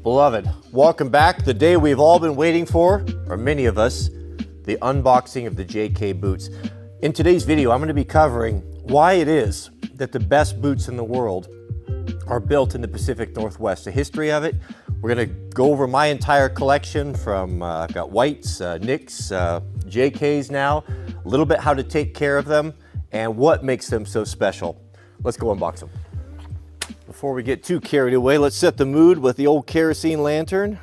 Beloved, welcome back. The day we've all been waiting for, or many of us, the unboxing of the JK boots. In today's video, I'm going to be covering why it is that the best boots in the world are built in the Pacific Northwest, the history of it. We're going to go over my entire collection from, I've got whites, nicks, JKs now, a little bit how to take care of them, and what makes them so special. Let's go unbox them. Before we get too carried away, let's set the mood with the old kerosene lantern.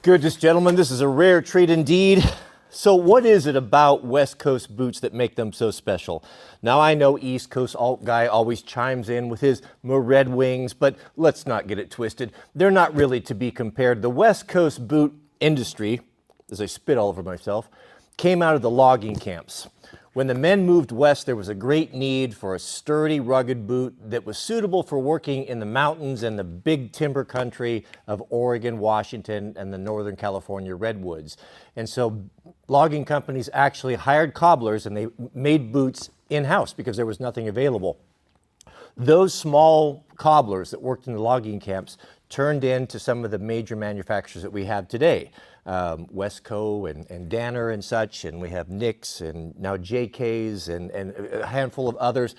Goodness, gentlemen, this is a rare treat indeed. So what is it about West Coast boots that make them so special? Now I know East Coast alt guy always chimes in with his Red Wings, but let's not get it twisted. They're not really to be compared. The West Coast boot industry, as I spit all over myself, came out of the logging camps. When the men moved west, there was a great need for a sturdy, rugged boot that was suitable for working in the mountains and the big timber country of Oregon, Washington, and the Northern California redwoods. And so logging companies actually hired cobblers and they made boots in-house because there was nothing available. Those small cobblers that worked in the logging camps turned into some of the major manufacturers that we have today. Westco and Danner and such, and we have Nicks and now JKs and a handful of others.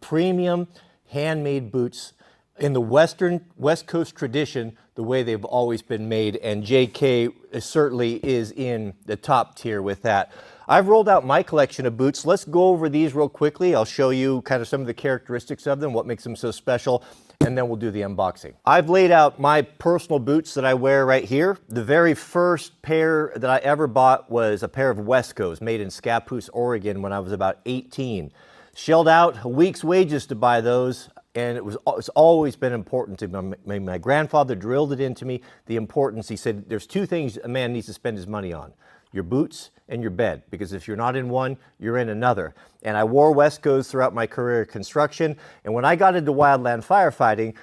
Premium handmade boots in the West Coast tradition, the way they've always been made, and JK certainly is in the top tier with that. I've rolled out my collection of boots. Let's go over these real quickly. I'll show you kind of some of the characteristics of them, what makes them so special, and then we'll do the unboxing. I've laid out my personal boots that I wear right here. The very first pair that I ever bought was a pair of Westcos made in Scappoose, Oregon when I was about 18. Shelled out a week's wages to buy those, and it's always been important to me. My grandfather drilled it into me, the importance. He said, there's two things a man needs to spend his money on: your boots and your bed, because if you're not in one, you're in another. And I wore Westcos throughout my career in construction, and when I got into wildland firefighting,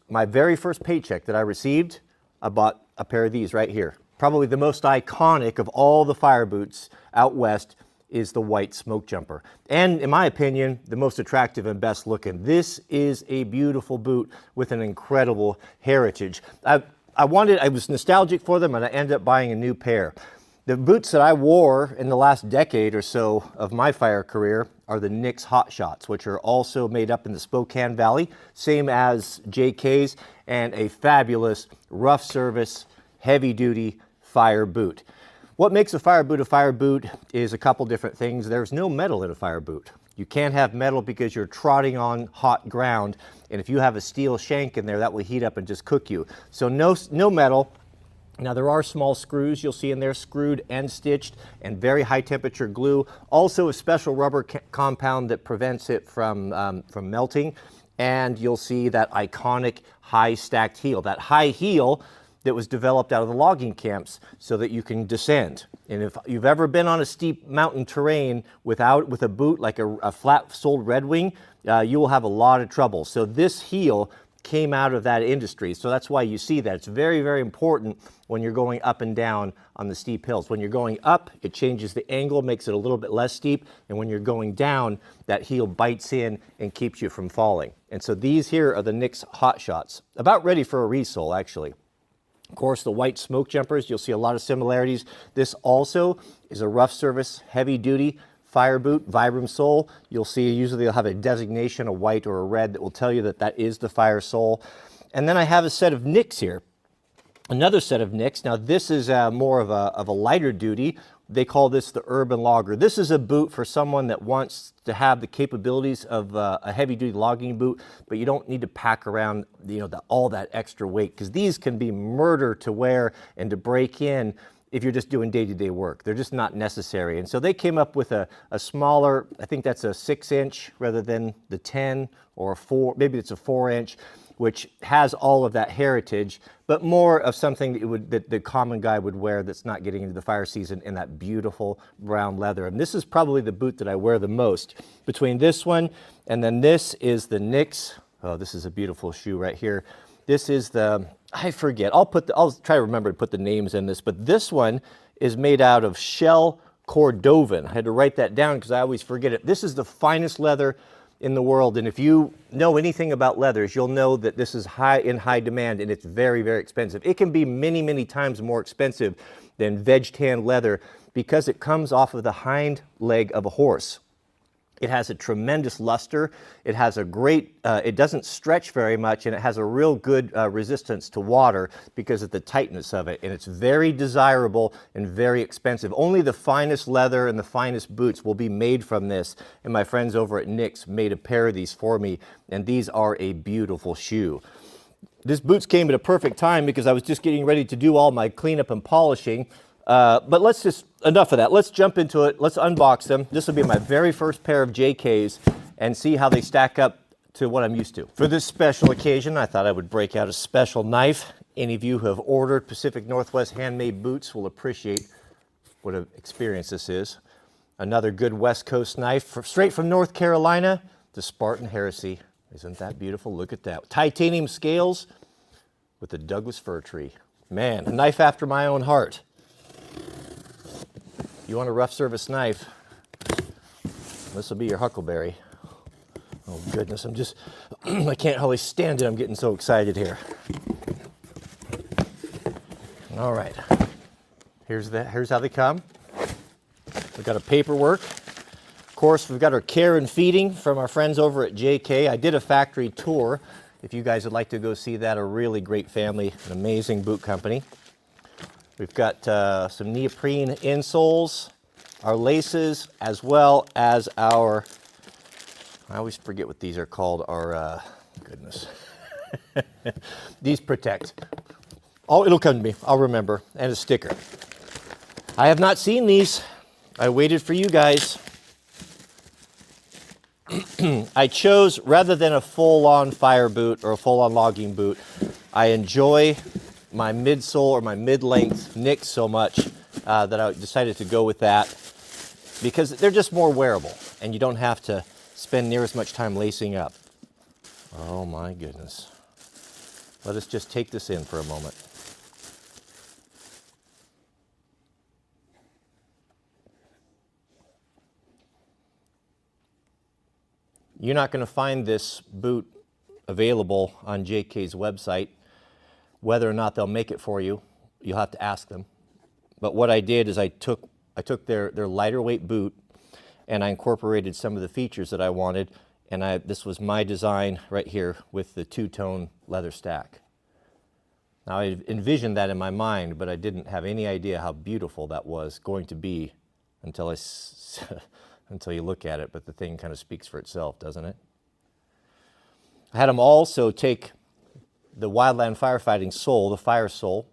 my very first paycheck that I received, I bought a pair of these right here. Probably the most iconic of all the fire boots out west is the white Smokejumper. And in my opinion, the most attractive and best looking. This is a beautiful boot with an incredible heritage. I was nostalgic for them, and I ended up buying a new pair. The boots that I wore in the last decade or so of my fire career are the Nicks Hotshots, which are also made up in the Spokane Valley, same as JK's, and a fabulous rough service, heavy duty fire boot. What makes a fire boot is a couple different things. There's no metal in a fire boot. You can't have metal because you're trotting on hot ground, and if you have a steel shank in there, that will heat up and just cook you. So no metal. Now there are small screws you'll see in there, screwed and stitched, and very high temperature glue. Also a special rubber compound that prevents it from melting. And you'll see that iconic high stacked heel. That high heel that was developed out of the logging camps so that you can descend. And if you've ever been on a steep mountain terrain with a boot like a flat-soled Red Wing, you will have a lot of trouble. So this heel came out of that industry. So that's why you see that. It's very, very important when you're going up and down on the steep hills. When you're going up, it changes the angle, makes it a little bit less steep. And when you're going down, that heel bites in and keeps you from falling. And so these here are the Nicks Hotshots. About ready for a resole, actually. Of course, the white Smokejumpers, you'll see a lot of similarities. This also is a rough service, heavy duty fire boot, Vibram sole. You'll see usually they'll have a designation, a white or a red, that will tell you that that is the fire sole. And then I have a set of Nicks here. Another set of Nicks. Now this is more of a lighter duty. They call this the urban logger. This is a boot for someone that wants to have the capabilities of a heavy duty logging boot, but you don't need to pack around all that extra weight, because these can be murder to wear and to break in if you're just doing day-to-day work. They're just not necessary. And so they came up with a smaller, I think that's a 6-inch rather than the 10 or a 4, maybe it's a 4-inch, which has all of that heritage, but more of something that the common guy would wear that's not getting into the fire season, in that beautiful brown leather. And this is probably the boot that I wear the most. Between this one and then this is the Nicks. Oh, this is a beautiful shoe right here. This is the, I forget, I'll try to remember to put the names in this, but this one is made out of shell Cordovan. I had to write that down because I always forget it. This is the finest leather in the world. And if you know anything about leathers, you'll know that this is in high demand, and it's very, very expensive. It can be many, many times more expensive than veg tan leather because it comes off of the hind leg of a horse. It has a tremendous luster. It has a great, it doesn't stretch very much, and it has a real good resistance to water because of the tightness of it. And it's very desirable and very expensive. Only the finest leather and the finest boots will be made from this. And my friends over at Nick's made a pair of these for me, and these are a beautiful shoe. This boots came at a perfect time because I was just getting ready to do all my cleanup and polishing. But let's just, enough of that. Let's jump into it. Let's unbox them. This will be my very first pair of JKs and see how they stack up to what I'm used to. For this special occasion, I thought I would break out a special knife. Any of you who have ordered Pacific Northwest handmade boots will appreciate what an experience this is. Another good West Coast knife, straight from North Carolina, the Spartan Heresy. Isn't that beautiful? Look at that. Titanium scales with the Douglas fir tree. Man, a knife after my own heart. You want a rough service knife, this will be your Huckleberry. Oh goodness, I'm just, I can't hardly stand it. I'm getting so excited here. All right, here's how they come. We've got a paperwork. Of course, we've got our care and feeding from our friends over at JK. I did a factory tour. If you guys would like to go see that, a really great family, an amazing boot company. We've got some neoprene insoles, our laces, as well as our, I always forget what these are called, our, goodness. These protect. Oh, it'll come to me, I'll remember, and a sticker. I have not seen these. I waited for you guys. I chose, rather than a full-on fire boot or a full-on logging boot, I enjoy my midsole or my mid-length Nick so much that I decided to go with that because they're just more wearable and you don't have to spend near as much time lacing up. Oh my goodness. Let us just take this in for a moment. You're not going to find this boot available on JK's website. Whether or not they'll make it for you, you'll have to ask them. But what I did is I took their lighter weight boot and I incorporated some of the features that I wanted, and this was my design right here with the two-tone leather stack. Now I envisioned that in my mind, but I didn't have any idea how beautiful that was going to be until you look at it, but the thing kind of speaks for itself, doesn't it? I had them also take the Wildland Firefighting sole, the fire sole,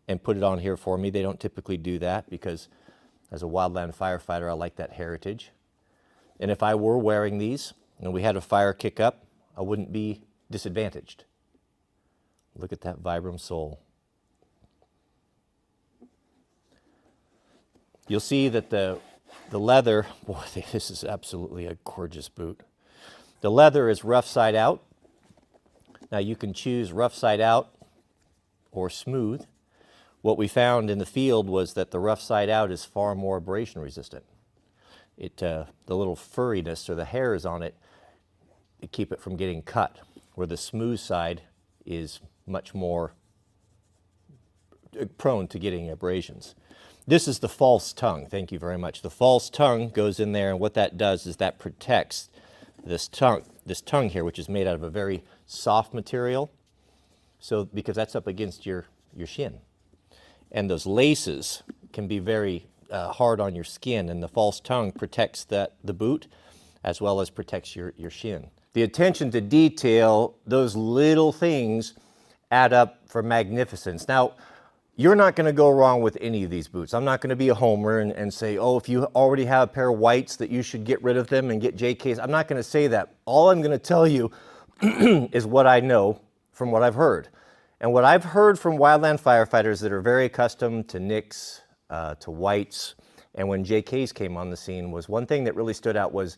and put it on here for me. They don't typically do that because as a wildland firefighter, I like that heritage. And if I were wearing these and we had a fire kick up, I wouldn't be disadvantaged. Look at that Vibram sole. You'll see that the leather, boy, this is absolutely a gorgeous boot. The leather is rough side out. Now you can choose rough side out or smooth. What we found in the field was that the rough side out is far more abrasion resistant. The little furriness or the hairs on it keep it from getting cut, where the smooth side is much more prone to getting abrasions. This is the false tongue. Thank you very much. The false tongue goes in there, and what that does is that protects this tongue here, which is made out of a very soft material, so because that's up against your shin. And those laces can be very hard on your skin, and the false tongue protects the boot as well as protects your shin. The attention to detail, those little things add up for magnificence. Now, you're not going to go wrong with any of these boots. I'm not going to be a homer and say, oh, if you already have a pair of whites that you should get rid of them and get JKs. I'm not going to say that. All I'm going to tell you is what I know from what I've heard. And what I've heard from wildland firefighters that are very accustomed to nicks, to whites, and when JKs came on the scene was one thing that really stood out was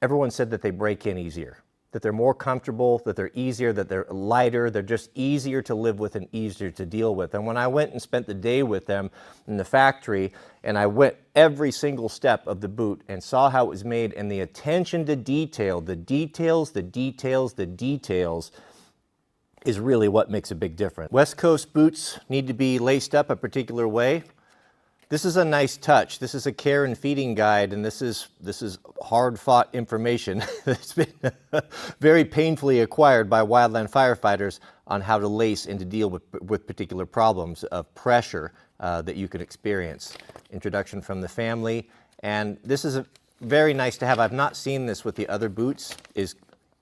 everyone said that they break in easier. that they're more comfortable, that they're easier, that they're lighter, they're just easier to live with and easier to deal with. And when I went and spent the day with them in the factory, and I went every single step of the boot and saw how it was made, and the attention to detail, the details, the details, the details, is really what makes a big difference. West Coast boots need to be laced up a particular way. This is a nice touch. This is a care and feeding guide, and this is hard-fought information that's been very painfully acquired by wildland firefighters on how to lace and to deal with particular problems of pressure that you can experience. Introduction from the family, and this is very nice to have. I've not seen this with the other boots, is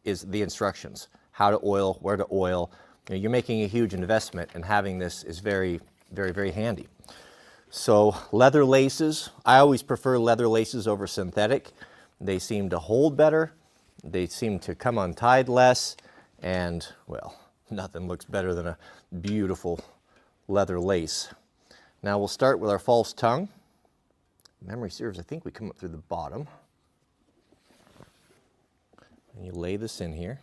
the instructions. How to oil, where to oil. You know, you're making a huge investment, and having this is very, very, very handy. So leather laces, I always prefer leather laces over synthetic. They seem to hold better, they seem to come untied less, and well, nothing looks better than a beautiful leather lace. Now we'll start with our false tongue. Memory serves, I think we come up through the bottom. And you lay this in here.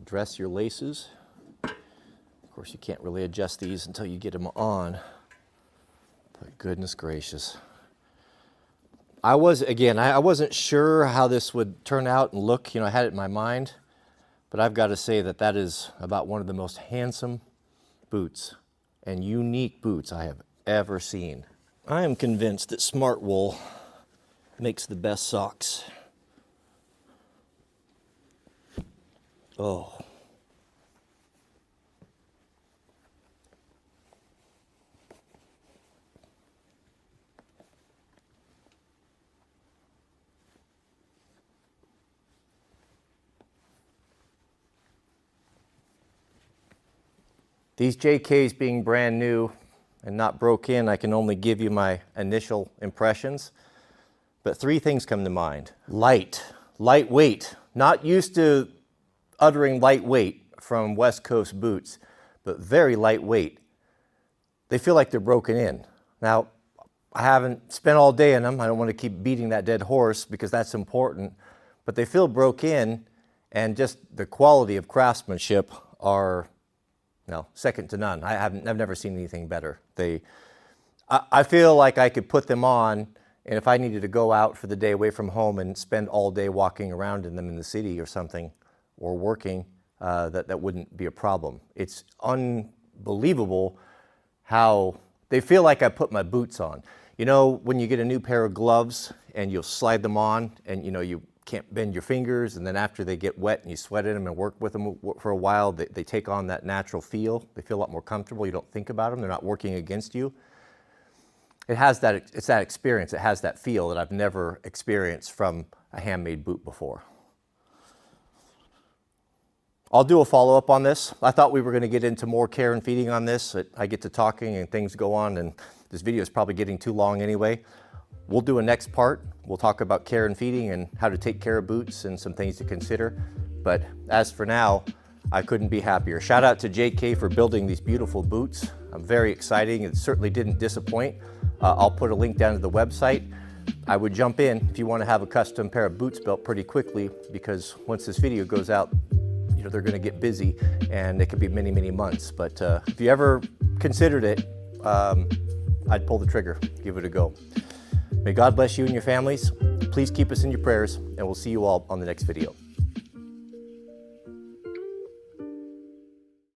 Dress your laces. Of course, you can't really adjust these until you get them on, but goodness gracious. I wasn't sure how this would turn out and look. You know, I had it in my mind, but I've got to say that that is about one of the most handsome boots and unique boots I have ever seen. I am convinced that Smart Wool makes the best socks. Oh. These JKs being brand new and not broke in, I can only give you my initial impressions. But three things come to mind. Lightweight. Not used to uttering lightweight from West Coast boots, but very lightweight. They feel like they're broken in. Now, I haven't spent all day in them. I don't want to keep beating that dead horse because that's important, but they feel broke in, and just the quality of craftsmanship are second to none. I've never seen anything better. I feel like I could put them on, and if I needed to go out for the day away from home and spend all day walking around in them in the city or something, or working, that wouldn't be a problem. It's unbelievable how they feel like I put my boots on. You know, when you get a new pair of gloves and you'll slide them on, and you know, you can't bend your fingers, and then after they get wet and you sweat in them and work with them for a while, they take on that natural feel. They feel a lot more comfortable. You don't think about them. They're not working against you. It's that experience. It has that feel that I've never experienced from a handmade boot before. I'll do a follow-up on this. I thought we were going to get into more care and feeding on this. I get to talking and things go on, and this video is probably getting too long anyway. We'll do a next part. We'll talk about care and feeding and how to take care of boots and some things to consider. But as for now, I couldn't be happier. Shout out to JK for building these beautiful boots. Very exciting. It certainly didn't disappoint. I'll put a link down to the website. I would jump in if you want to have a custom pair of boots built pretty quickly, because once this video goes out, you know, they're going to get busy and it could be many, many months. But if you ever considered it, I'd pull the trigger, give it a go. May God bless you and your families. Please keep us in your prayers, and we'll see you all on the next video.